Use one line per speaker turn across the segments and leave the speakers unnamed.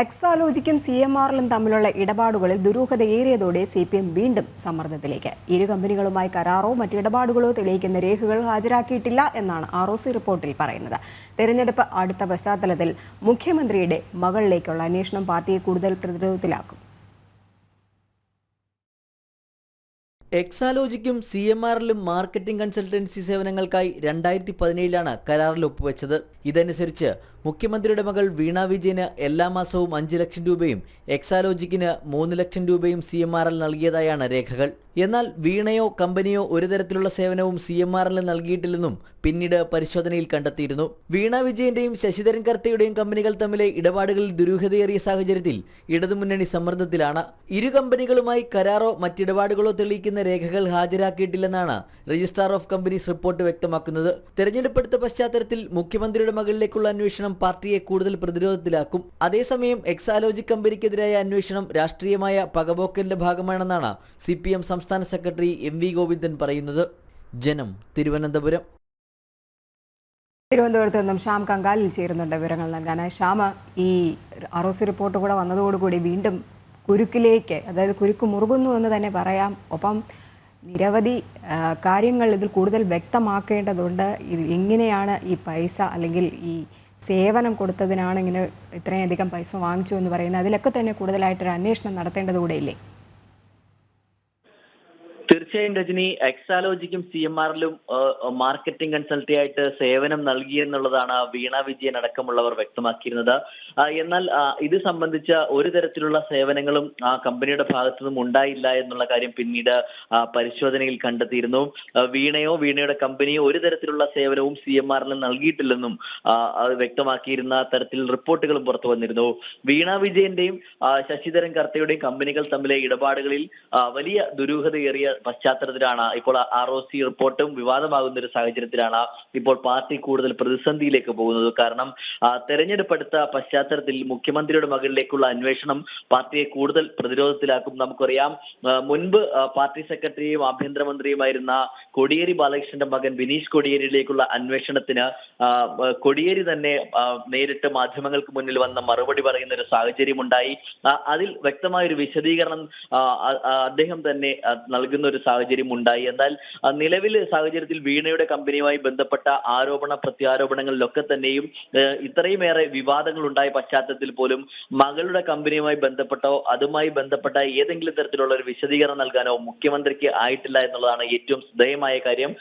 എക്സാലോജിക്കും CMRലും തമ്മിലുള്ള ഇടപാടുകളിൽ ദുരൂഹതയേറിയതോടെ CPM വീണ്ടും സമ്മർദ്ദത്തിലേക്ക്. ഇരു കമ്പനികളുമായി കരാറോ മറ്റ് ഇടപാടുകളോ തെളിയിക്കുന്ന രേഖകൾ ഹാജരാക്കിയിട്ടില്ല എന്നാണ് ROC റിപ്പോർട്ടിൽ പറയുന്നത്. തെരഞ്ഞെടുപ്പ് അടുത്ത പശ്ചാത്തലത്തിൽ മുഖ്യമന്ത്രിയുടെ മകളിലേക്കുള്ള അന്വേഷണം പാർട്ടിയെ കൂടുതൽ പ്രതിരോധത്തിലാക്കും.
എക്സാലോജിക്കും CMRലും മാർക്കറ്റിംഗ് കൺസൾട്ടൻസി സേവനങ്ങൾക്കായി 2017 കരാറിൽ ഒപ്പുവെച്ചത്. ഇതനുസരിച്ച് മുഖ്യമന്ത്രിയുടെ മകൾ വീണ വിജയന് എല്ലാ മാസവും 5 ലക്ഷം രൂപയും എക്സാലോജിക്കിന് 3 ലക്ഷം രൂപയും CMRൽ നൽകിയതായാണ് രേഖകൾ. എന്നാൽ വീണയോ കമ്പനിയോ ഒരു തരത്തിലുള്ള സേവനവും CMRൽ നൽകിയിട്ടില്ലെന്നും പിന്നീട് പരിശോധനയിൽ കണ്ടെത്തിയിരുന്നു. വീണ വിജയന്റെയും ശശിധരൻ കർത്തയുടെയും കമ്പനികൾ തമ്മിലെ ഇടപാടുകളിൽ ദുരൂഹതയേറിയ സാഹചര്യത്തിൽ ഇടതുമുന്നണി സമ്മർദ്ദത്തിലാണ്. ഇരു കമ്പനികളുമായി കരാറോ മറ്റിടപാടുകളോ തെളിയിക്കുന്ന രേഖകൾ ഹാജരാക്കിയിട്ടില്ലെന്നാണ് രജിസ്ട്രാർ ഓഫ് കമ്പനീസ് റിപ്പോർട്ട് വ്യക്തമാക്കുന്നത്. തെരഞ്ഞെടുപ്പെടുത്ത പശ്ചാത്തലത്തിൽ മുഖ്യമന്ത്രിയുടെ മകളിലേക്കുള്ള അന്വേഷണം പാർട്ടിയെ കൂടുതൽ പ്രതിരോധത്തിലാക്കും. അതേസമയം എക്സാലോജിക് കമ്പനിക്കെതിരായ അന്വേഷണം രാഷ്ട്രീയമായ പകപോക്കലിന്റെ ഭാഗമാണെന്നാണ് CPM സംസ്ഥാന സെക്രട്ടറി MV ഗോവിന്ദൻ പറയുന്നത്. ജനം, തിരുവനന്തപുരം.
തിരുവനന്തപുരത്ത് നിന്നും ശ്യാം കങ്കാലിൽ ചേരുന്നുണ്ട് വിവരങ്ങൾ നൽകാനായി. ശ്യാം, ഈ ROC റിപ്പോർട്ട് കൂടെ വന്നതോടുകൂടി വീണ്ടും കുരുക്കിലേക്ക്, അതായത് കുരുക്ക് മുറുകുന്നു എന്ന് തന്നെ പറയാം. ഒപ്പം നിരവധി കാര്യങ്ങൾ ഇതിൽ കൂടുതൽ വ്യക്തമാക്കേണ്ടതുണ്ട്. ഇത് എങ്ങനെയാണ് ഈ പൈസ, അല്ലെങ്കിൽ ഈ സേവനം കൊടുത്തതിനാണ് ഇങ്ങനെ ഇത്രയധികം പൈസ വാങ്ങിച്ചു എന്ന് പറയുന്നത്, അതിലൊക്കെ തന്നെ കൂടുതലായിട്ടൊരു അന്വേഷണം നടത്തേണ്ടതുകൂടെയില്ലേ?
തീർച്ചയായും രജനി, എക്സാലോജിക്കും CMRലും മാർക്കറ്റിംഗ് കൺസൾട്ടി ആയിട്ട് സേവനം നൽകി എന്നുള്ളതാണ് വീണ വിജയൻ അടക്കമുള്ളവർ വ്യക്തമാക്കിയിരുന്നത്. എന്നാൽ ഇത് സംബന്ധിച്ച ഒരു തരത്തിലുള്ള സേവനങ്ങളും ആ കമ്പനിയുടെ ഭാഗത്തു നിന്നും ഉണ്ടായില്ല എന്നുള്ള കാര്യം പിന്നീട് പരിശോധനയിൽ കണ്ടെത്തിയിരുന്നു. വീണയുടെ കമ്പനിയോ ഒരു തരത്തിലുള്ള സേവനവും CMRലും നൽകിയിട്ടില്ലെന്നും അത് വ്യക്തമാക്കിയിരുന്ന തരത്തിൽ റിപ്പോർട്ടുകളും പുറത്തു വന്നിരുന്നു. വീണ വിജയന്റെയും ശശിധരൻ കർത്തയുടെയും കമ്പനികൾ തമ്മിലെ ഇടപാടുകളിൽ വലിയ ദുരൂഹതയേറിയ പശ്ചാത്തലത്തിലാണ് ഇപ്പോൾ ROC റിപ്പോർട്ടും വിവാദമാകുന്ന ഒരു സാഹചര്യത്തിലാണ് ഇപ്പോൾ പാർട്ടി കൂടുതൽ പ്രതിസന്ധിയിലേക്ക് പോകുന്നത്. കാരണം തെരഞ്ഞെടുപ്പെടുത്ത പശ്ചാത്തലത്തിൽ മുഖ്യമന്ത്രിയുടെ മകളിലേക്കുള്ള അന്വേഷണം പാർട്ടിയെ കൂടുതൽ പ്രതിരോധത്തിലാക്കും. നമുക്കറിയാം, മുൻപ് പാർട്ടി സെക്രട്ടറിയും ആഭ്യന്തരമന്ത്രിയുമായിരുന്ന കോടിയേരി ബാലകൃഷ്ണന്റെ മകൻ ബിനീഷ് കോടിയേരിയിലേക്കുള്ള അന്വേഷണത്തിന് കോടിയേരി തന്നെ നേരിട്ട് മാധ്യമങ്ങൾക്ക് മുന്നിൽ വന്ന മറുപടി പറയുന്ന ഒരു സാഹചര്യം ഉണ്ടായി. അതിൽ വ്യക്തമായൊരു വിശദീകരണം അദ്ദേഹം തന്നെ നൽകുന്ന ഒരു സാഹചര്യം ഉണ്ടായി. എന്നാൽ നിലവിലെ സാഹചര്യത്തിൽ വീണയുടെ കമ്പനിയുമായി ബന്ധപ്പെട്ട ആരോപണ പ്രത്യാരോപണങ്ങളിലൊക്കെ തന്നെയും ഇത്രയുമേറെ വിവാദങ്ങൾ ഉണ്ടായ പശ്ചാത്തലത്തിൽ പോലും മകളുടെ കമ്പനിയുമായി ബന്ധപ്പെട്ടോ അതുമായി ബന്ധപ്പെട്ട ഏതെങ്കിലും തരത്തിലുള്ള ഒരു വിശദീകരണം നൽകാനോ മുഖ്യമന്ത്രിക്ക് ആയിട്ടില്ല എന്നുള്ളതാണ് ഏറ്റവും ശ്രദ്ധേയമായ കാര്യം.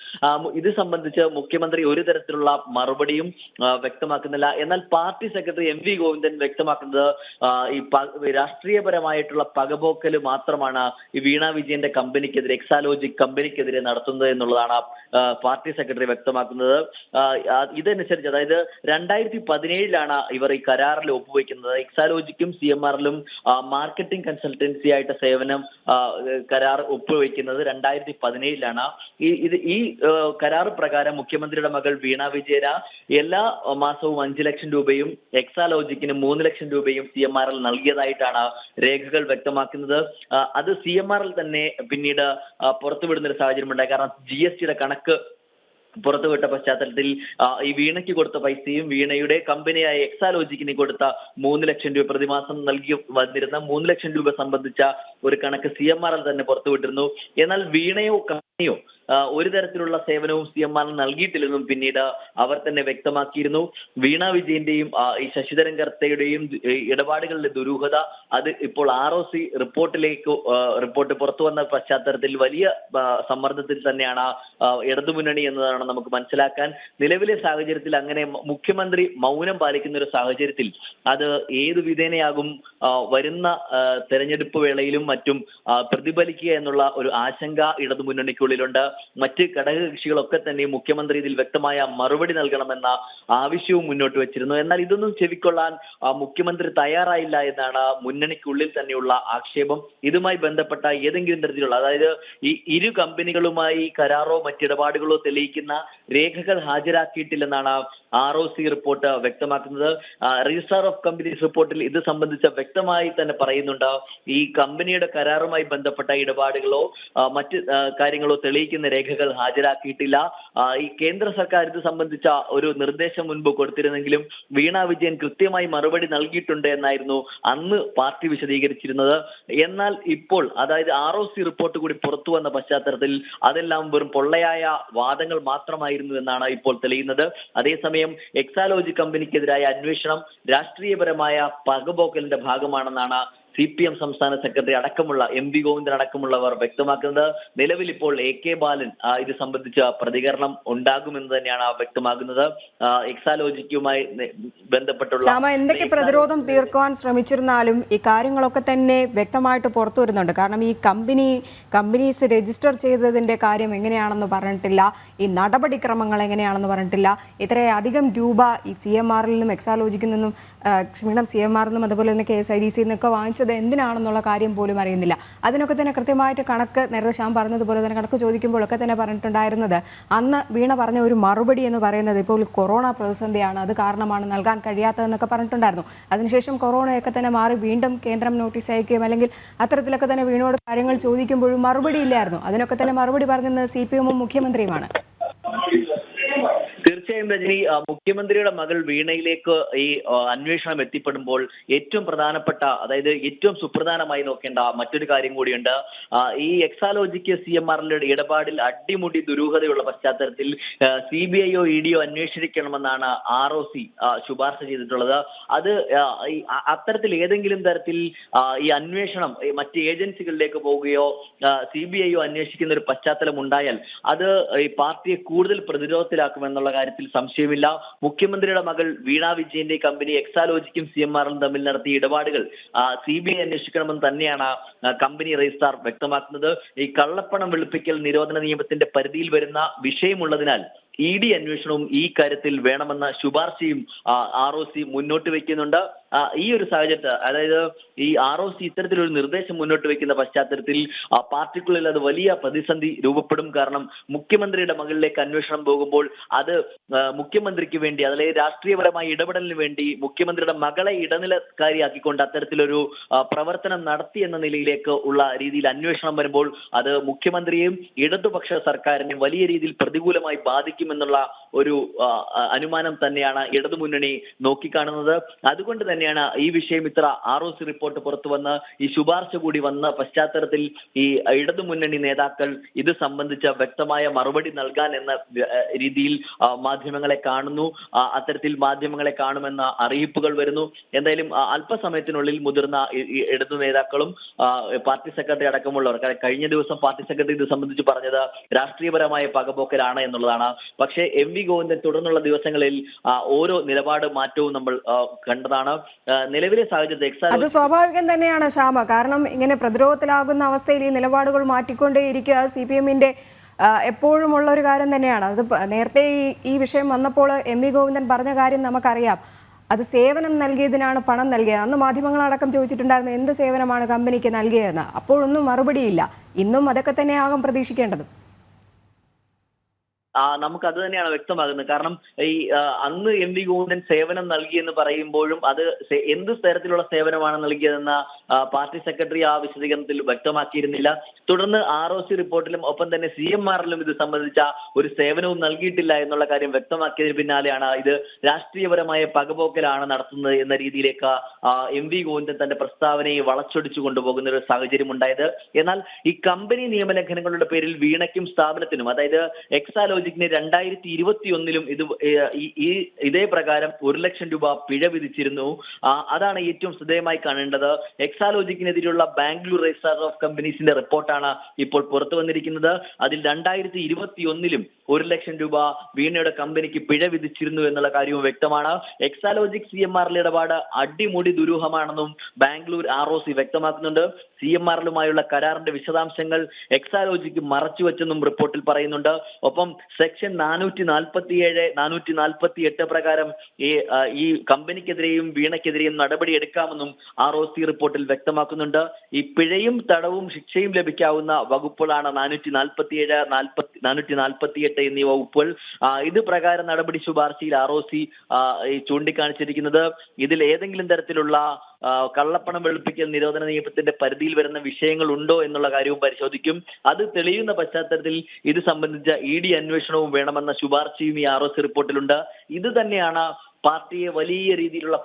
ഇത് സംബന്ധിച്ച് മുഖ്യമന്ത്രി ഒരു തരത്തിലുള്ള മറുപടിയും വ്യക്തമാക്കുന്നില്ല. എന്നാൽ പാർട്ടി സെക്രട്ടറി MV ഗോവിന്ദൻ വ്യക്തമാക്കുന്നത് ഈ രാഷ്ട്രീയപരമായിട്ടുള്ള പകപോക്കല് മാത്രമാണ് ഈ വീണ വിജയന്റെ കമ്പനിക്കെതിരെ, എക്സാലോജിക് കമ്പനിക്കെതിരെ നടത്തുന്നത് എന്നുള്ളതാണ് പാർട്ടി സെക്രട്ടറി വ്യക്തമാക്കുന്നത്. ഇതനുസരിച്ച്, അതായത് 2017 ഇവർ ഈ കരാറിൽ ഒപ്പുവെക്കുന്നത്. എക്സാലോജിക്കും CMRലും മാർക്കറ്റിംഗ് കൺസൾട്ടൻസി ആയിട്ട് സേവനം കരാർ ഒപ്പുവെക്കുന്നത് 2017. ഈ കരാർ പ്രകാരം മുഖ്യമന്ത്രിയുടെ മകൾ വീണ വിജയന എല്ലാ മാസവും 5 ലക്ഷം രൂപയും എക്സാലോജിക്കിന് 3 ലക്ഷം രൂപയും CMRൽ നൽകിയതായിട്ടാണ് രേഖകൾ വ്യക്തമാക്കുന്നത്. അത് CMRൽ തന്നെ പിന്നീട് പുറത്തുവിടുന്ന ഒരു സാഹചര്യം ഉണ്ടായി. കാരണം GSTയുടെ കണക്ക് പുറത്തുവിട്ട പശ്ചാത്തലത്തിൽ ഈ വീണയ്ക്ക് കൊടുത്ത പൈസയും വീണയുടെ കമ്പനിയായ എക്സാലോജിക്കിന് കൊടുത്ത 3 ലക്ഷം രൂപ പ്രതിമാസം നൽകി വന്നിരുന്ന 3 ലക്ഷം രൂപ സംബന്ധിച്ച ഒരു കണക്ക് CMRൽ തന്നെ പുറത്തുവിട്ടിരുന്നു. എന്നാൽ വീണയോ കമ്പനിയോ ഒരു തരത്തിലുള്ള സേവനവും CMR നൽകിയിട്ടില്ലെന്നും പിന്നീട് അവർ തന്നെ വ്യക്തമാക്കിയിരുന്നു. വീണ വിജയന്റെയും ഈ ശശിധരൻ കർത്തയുടെയും ഇടപാടുകളിലെ ദുരൂഹത അത് ഇപ്പോൾ ROC റിപ്പോർട്ട് പുറത്തു വന്ന പശ്ചാത്തലത്തിൽ വലിയ സമ്മർദ്ദത്തിൽ തന്നെയാണ് ഇടതുമുന്നണി എന്നതാണ് നമുക്ക് മനസ്സിലാക്കാൻ. നിലവിലെ സാഹചര്യത്തിൽ അങ്ങനെ മുഖ്യമന്ത്രി മൗനം പാലിക്കുന്ന ഒരു സാഹചര്യത്തിൽ അത് ഏതു വിധേനയാകും വരുന്ന തെരഞ്ഞെടുപ്പ് വേളയിലും മറ്റും പ്രതിഫലിക്കുക എന്നുള്ള ഒരു ആശങ്ക ഇടതുമുന്നണിക്കുള്ളിലുണ്ട്. മറ്റ് ഘടകകക്ഷികളൊക്കെ തന്നെ മുഖ്യമന്ത്രി ഇതിൽ വ്യക്തമായ മറുപടി നൽകണമെന്ന ആവശ്യവും മുന്നോട്ട് വെച്ചിരുന്നു. എന്നാൽ ഇതൊന്നും ചെവിക്കൊള്ളാൻ മുഖ്യമന്ത്രി തയ്യാറായില്ല എന്നാണ് മുന്നണിക്കുള്ളിൽ തന്നെയുള്ള ആക്ഷേപം. ഇതുമായി ബന്ധപ്പെട്ട ഏതെങ്കിലും തരത്തിലുള്ള, അതായത് ഈ ഇരു കമ്പനികളുമായി കരാറോ മറ്റിടപാടുകളോ തെളിയിക്കുന്ന രേഖകൾ ഹാജരാക്കിയിട്ടില്ലെന്നാണ് ROC റിപ്പോർട്ട് വ്യക്തമാക്കുന്നത്. രജിസ്ട്രാർ ഓഫ് കമ്പനീസ് റിപ്പോർട്ടിൽ ഇത് സംബന്ധിച്ച വ്യക്തമായി തന്നെ പറയുന്നുണ്ട്. ഈ കമ്പനിയുടെ കരാറുമായി ബന്ധപ്പെട്ട ഇടപാടുകളോ മറ്റ് കാര്യങ്ങളോ തെളിയിക്കുന്ന രേഖകൾ ഹാജരാക്കിയിട്ടില്ല. ഈ കേന്ദ്ര സർക്കാർ ഇത് സംബന്ധിച്ച ഒരു നിർദ്ദേശം മുൻപ് കൊടുത്തിരുന്നെങ്കിലും വീണ വിജയൻ കൃത്യമായി മറുപടി നൽകിയിട്ടുണ്ട് എന്നായിരുന്നു അന്ന് പാർട്ടി വിശദീകരിച്ചിരുന്നത്. എന്നാൽ ഇപ്പോൾ അതായത് ROC റിപ്പോർട്ട് കൂടി പുറത്തു വന്ന പശ്ചാത്തലത്തിൽ അതെല്ലാം വെറും പൊള്ളയായ വാദങ്ങൾ മാത്രമായിരുന്നു എന്നാണ് ഇപ്പോൾ തെളിയുന്നത്. അതേസമയം എക്സാലോജി കമ്പനിക്കെതിരായ അന്വേഷണം രാഷ്ട്രീയപരമായ പകപോക്കലിന്റെ ഭാഗമാണെന്നാണ് CPM സംസ്ഥാന സെക്രട്ടറി അടക്കമുള്ള MV ഗോവിന്ദൻ അടക്കമുള്ളവർ വ്യക്തമാക്കുന്നത്. നിലവിൽ ഇപ്പോൾ AK ബാലൻ ഇത് സംബന്ധിച്ച പ്രതികരണം ഉണ്ടാകുമെന്ന് തന്നെയാണ് വ്യക്തമാകുന്നത്. എക്സാലോജിക്കുമായി ബന്ധപ്പെട്ടുള്ള
എന്തൊക്കെ പ്രതിരോധം തീർക്കുവാൻ ശ്രമിച്ചിരുന്നാലും ഈ കാര്യങ്ങളൊക്കെ തന്നെ വ്യക്തമായിട്ട് പുറത്തു വരുന്നുണ്ട്. കാരണം ഈ കമ്പനീസ് രജിസ്റ്റർ ചെയ്തതിന്റെ കാര്യം എങ്ങനെയാണെന്ന് പറഞ്ഞിട്ടില്ല, ഈ നടപടിക്രമങ്ങൾ എങ്ങനെയാണെന്ന് പറഞ്ഞിട്ടില്ല, ഇത്രയധികം രൂപ ഈ CMR നിന്നും എക്സാലോജിക്കിൽ നിന്നും CMR നിന്നും അതുപോലെ തന്നെ KSIDC നിന്നൊക്കെ വാങ്ങിച്ചത് എന്തിനാണെന്നുള്ള കാര്യം പോലും അറിയുന്നില്ല. അതിനൊക്കെ തന്നെ കൃത്യമായിട്ട് കണക്ക് നേരത്തെ ശ്യാം പറഞ്ഞതുപോലെ തന്നെ കണക്ക് ചോദിക്കുമ്പോഴൊക്കെ തന്നെ പറഞ്ഞിട്ടുണ്ടായിരുന്നത് അന്ന് വീണ പറഞ്ഞ ഒരു മറുപടി എന്ന് പറയുന്നത് ഇപ്പോൾ കൊറോണ പ്രതിസന്ധിയാണ്, അത് കാരണമാണ് നൽകാൻ കഴിയാത്തതെന്നൊക്കെ പറഞ്ഞിട്ടുണ്ടായിരുന്നു. അതിനുശേഷം കൊറോണയൊക്കെ തന്നെ മാറി വീണ്ടും കേന്ദ്രം നോട്ടീസ് അയക്കുകയും അല്ലെങ്കിൽ അത്തരത്തിലൊക്കെ തന്നെ വീണയോട് കാര്യങ്ങൾ ചോദിക്കുമ്പോഴും മറുപടി ഇല്ലായിരുന്നു. അതിനൊക്കെ തന്നെ മറുപടി പറഞ്ഞത് CPM-ഉം മുഖ്യമന്ത്രിയുമാണ്.
തീർച്ചയായും രജനി, മുഖ്യമന്ത്രിയുടെ മകൾ വീണയിലേക്ക് ഈ അന്വേഷണം എത്തിപ്പെടുമ്പോൾ ഏറ്റവും പ്രധാനപ്പെട്ട അതായത് ഏറ്റവും സുപ്രധാനമായി നോക്കേണ്ട മറ്റൊരു കാര്യം കൂടിയുണ്ട്. ഈ എക്സാലോജിക്ക് CMR-ന്റെ ഇടപാടിൽ അടിമുടി ദുരൂഹതയുള്ള പശ്ചാത്തലത്തിൽ CBI-യോ ED-യോ അന്വേഷിക്കണമെന്നാണ് ROC ശുപാർശ ചെയ്തിട്ടുള്ളത്. അത് അത്തരത്തിൽ ഏതെങ്കിലും തരത്തിൽ ഈ അന്വേഷണം മറ്റ് ഏജൻസികളിലേക്ക് പോവുകയോ CBI-യോ അന്വേഷിക്കുന്ന ഒരു പശ്ചാത്തലം ഉണ്ടായാൽ അത് ഈ പാർട്ടിയെ കൂടുതൽ പ്രതിരോധത്തിലാക്കുമെന്നുള്ള കാര്യത്തിൽ സംശയമില്ല. മുഖ്യമന്ത്രിയുടെ മകൾ വീണ വിജയന്റെ കമ്പനി എക്സാലോജിക്കും CMR-ഉം തമ്മിൽ നടത്തിയ ഇടപാടുകൾ CBI അന്വേഷിക്കണമെന്ന് തന്നെയാണ് കമ്പനി രജിസ്ട്രാർ വ്യക്തമാക്കുന്നത്. ഈ കള്ളപ്പണം വെളുപ്പിക്കൽ നിരോധന നിയമത്തിന്റെ പരിധിയിൽ വരുന്ന വിഷയമുള്ളതിനാൽ ED അന്വേഷണവും ഈ കാര്യത്തിൽ വേണമെന്ന ശുപാർശയും ROC മുന്നോട്ട് വെക്കുന്നുണ്ട്. ഈ ഒരു സാഹചര്യത്തിൽ അതായത് ഈ ROC ഇത്തരത്തിലൊരു നിർദ്ദേശം മുന്നോട്ട് വെക്കുന്ന പശ്ചാത്തലത്തിൽ പാർട്ടിക്കുള്ളിൽ അത് വലിയ പ്രതിസന്ധി രൂപപ്പെടും. കാരണം മുഖ്യമന്ത്രിയുടെ മകളിലേക്ക് അന്വേഷണം പോകുമ്പോൾ അത് മുഖ്യമന്ത്രിക്ക് വേണ്ടി അതായത് രാഷ്ട്രീയപരമായ ഇടപെടലിന് വേണ്ടി മുഖ്യമന്ത്രിയുടെ മകളെ ഇടനിലക്കാരിയാക്കിക്കൊണ്ട് അത്തരത്തിലൊരു പ്രവർത്തനം നടത്തി എന്ന നിലയിലേക്ക് ഉള്ള രീതിയിൽ അന്വേഷണം വരുമ്പോൾ അത് മുഖ്യമന്ത്രിയെയും ഇടതുപക്ഷ സർക്കാരിനെയും വലിയ രീതിയിൽ പ്രതികൂലമായി ബാധിക്കുമെന്നുള്ള ഒരു അനുമാനം തന്നെയാണ് ഇടതുമുന്നണി നോക്കിക്കാണുന്നത്. അതുകൊണ്ട് തന്നെയാണ് ഈ വിഷയം ഇത്ര ROC റിപ്പോർട്ട് പുറത്തു വന്ന് ഈ ശുപാർശ കൂടി വന്ന പശ്ചാത്തലത്തിൽ ഈ ഇടതുമുന്നണി നേതാക്കൾ ഇത് സംബന്ധിച്ച വ്യക്തമായ മറുപടി നൽകാൻ എന്ന രീതിയിൽ മാധ്യമങ്ങളെ കാണുന്നു. അത്തരത്തിൽ മാധ്യമങ്ങളെ കാണുമെന്ന അറിയിപ്പുകൾ വരുന്നു. എന്തായാലും അല്പസമയത്തിനുള്ളിൽ മുതിർന്ന ഇടതു നേതാക്കളും പാർട്ടി സെക്രട്ടറി അടക്കമുള്ളവർ കഴിഞ്ഞ ദിവസം പാർട്ടി സെക്രട്ടറി ഇത് സംബന്ധിച്ച് പറഞ്ഞത് രാഷ്ട്രീയപരമായ പകപോക്കലാണ് എന്നുള്ളതാണ്. പക്ഷേ MV ഗോവിന്ദൻ തുടർന്നുള്ള ദിവസങ്ങളിൽ ഓരോ നിലപാട് മാറ്റവും നമ്മൾ കണ്ടതാണ്. നിലവിലെ സാഹചര്യത്തിൽ
അത് സ്വാഭാവികം തന്നെയാണ് ശ്യാമ. കാരണം ഇങ്ങനെ പ്രതിരോധത്തിലാകുന്ന അവസ്ഥയിൽ ഈ നിലപാടുകൾ മാറ്റിക്കൊണ്ടേയിരിക്കുക CPM-ന്റെ എപ്പോഴും ഉള്ള ഒരു കാര്യം തന്നെയാണ്. അത് നേരത്തെ ഈ വിഷയം വന്നപ്പോൾ MV ഗോവിന്ദൻ പറഞ്ഞ കാര്യം നമുക്കറിയാം. അത് സേവനം നൽകിയതിനാണ് പണം നൽകിയത്. അന്ന് മാധ്യമങ്ങളടക്കം ചോദിച്ചിട്ടുണ്ടായിരുന്നു എന്ത് സേവനമാണ് കമ്പനിക്ക് നൽകിയതെന്ന്. അപ്പോഴൊന്നും മറുപടിയില്ല. ഇന്നും അതൊക്കെ തന്നെയാകും പ്രതീക്ഷിക്കേണ്ടത്.
നമുക്ക് അത് തന്നെയാണ് വ്യക്തമാകുന്നത്. കാരണം ഈ അന്ന് MV ഗോവിന്ദൻ സേവനം നൽകിയെന്ന് പറയുമ്പോഴും അത് എന്ത് തരത്തിലുള്ള സേവനമാണ് നൽകിയതെന്ന പാർട്ടി സെക്രട്ടറി ആ വിശദീകരണത്തിൽ വ്യക്തമാക്കിയിരുന്നില്ല. തുടർന്ന് ROC റിപ്പോർട്ടിലും ഒപ്പം തന്നെ CMR-ലും ഇത് സംബന്ധിച്ച ഒരു സേവനവും നൽകിയിട്ടില്ല എന്നുള്ള കാര്യം വ്യക്തമാക്കിയതിന് പിന്നാലെയാണ് ഇത് രാഷ്ട്രീയപരമായ പകപോക്കലാണ് നടത്തുന്നത് എന്ന രീതിയിലേക്ക് MV ഗോവിന്ദൻ തന്റെ പ്രസ്താവനയെ വളച്ചൊടിച്ചു കൊണ്ടുപോകുന്ന ഒരു സാഹചര്യം ഉണ്ടായത്. എന്നാൽ ഈ കമ്പനി നിയമലംഘനങ്ങളുടെ പേരിൽ വീണയ്ക്കും സ്ഥാപനത്തിനും അതായത് എക്സാലോജിക്കിന് 2021-ലും ഇതേ പ്രകാരം 1 ലക്ഷം രൂപ പിഴ വിധിച്ചിരുന്നു. അതാണ് ഏറ്റവും ശ്രദ്ധേയമായി കാണേണ്ടത്. എക്സാലോജിക്കിനെതിരെയുള്ള ബാംഗ്ലൂർ രജിസ്ട്രാർ ഓഫ് കമ്പനീസിന്റെ റിപ്പോർട്ടാണ് ഇപ്പോൾ പുറത്തു വന്നിരിക്കുന്നത്. അതിൽ 2021-ലും 1 ലക്ഷം രൂപ വീണയുടെ കമ്പനിക്ക് പിഴ വിധിച്ചിരുന്നു എന്നുള്ള കാര്യവും വ്യക്തമാണ്. എക്സാലോജിക് CMR-ലെ ഇടപാട് അടിമുടി ദുരൂഹമാണെന്നും ബാംഗ്ലൂർ ROC വ്യക്തമാക്കുന്നുണ്ട്. CMR-ലുമായുള്ള കരാറിന്റെ വിശദാംശങ്ങൾ എക്സാലോജിക്ക് മറച്ചുവെച്ചെന്നും റിപ്പോർട്ടിൽ പറയുന്നുണ്ട്. ഒപ്പം സെക്ഷൻ 447, 448 പ്രകാരം ഈ കമ്പനിക്കെതിരെയും വീണയ്ക്കെതിരെയും നടപടി എടുക്കാമെന്നും ROC റിപ്പോർട്ടിൽ വ്യക്തമാക്കുന്നുണ്ട്. ഈ പിഴയും തടവും ശിക്ഷയും ലഭിക്കാവുന്ന വകുപ്പുകളാണ് 447, 448 എന്നീ വകുപ്പുകൾ. ഇത് പ്രകാരം നടപടി ശുപാർശയിൽ ROC ചൂണ്ടിക്കാണിച്ചിരിക്കുന്നത് ഇതിൽ ഏതെങ്കിലും തരത്തിലുള്ള കള്ളപ്പണം വെളുപ്പിക്കൽ നിരോധന നിയമത്തിന്റെ പരിധിയിൽ വരുന്ന വിഷയങ്ങൾ ഉണ്ടോ എന്നുള്ള കാര്യവും പരിശോധിക്കും. അത് തെളിയുന്ന പശ്ചാത്തലത്തിൽ ഇത് സംബന്ധിച്ച ED അന്വേഷണവും വേണമെന്ന ശുപാർശയും ഈ ROC റിപ്പോർട്ടിലുണ്ട്. ഇത് തന്നെയാണ് പാർട്ടിയെ വലിയ രീതിയിലുള്ള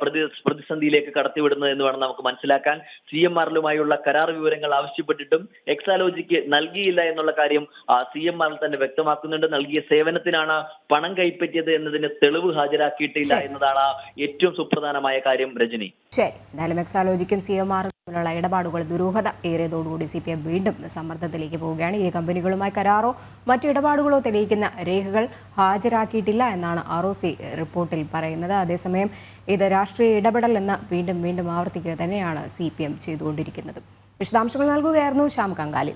പ്രതിസന്ധിയിലേക്ക് കടത്തിവിടുന്നത് എന്ന് വേണം നമുക്ക് മനസ്സിലാക്കാൻ. CMRലുമായുള്ള കരാർ വിവരങ്ങൾ ആവശ്യപ്പെട്ടിട്ടും എക്സാലോജിക്ക് നൽകിയില്ല എന്നുള്ള കാര്യം CMR തന്നെ വ്യക്തമാക്കുന്നുണ്ട്. നൽകിയ സേവനത്തിനാണ് പണം കൈപ്പറ്റിയത് എന്നതിന് തെളിവ് ഹാജരാക്കിയിട്ടില്ല എന്നതാണ് ഏറ്റവും സുപ്രധാനമായ കാര്യം. രജനി,
ശരി, എന്തായാലും എക്സാലോജിക്കും CMR ുള്ള ഇടപാടുകൾ ദുരൂഹത ഏറിയതോടുകൂടി CPM വീണ്ടും സമ്മർദ്ദത്തിലേക്ക് പോവുകയാണ്. ഈ കമ്പനികളുമായി കരാറോ മറ്റു ഇടപാടുകളോ തെളിയിക്കുന്ന രേഖകൾ ഹാജരാക്കിയിട്ടില്ല എന്നാണ് ROC റിപ്പോർട്ടിൽ പറയുന്നത്. അതേസമയം ഇത് രാഷ്ട്രീയ ഇടപെടൽ എന്ന് വീണ്ടും ആവർത്തിക്കുക തന്നെയാണ് CPM ചെയ്തുകൊണ്ടിരിക്കുന്നത്. വിശദാംശങ്ങൾ നൽകുകയായിരുന്നു ശ്യാം കങ്കാലി.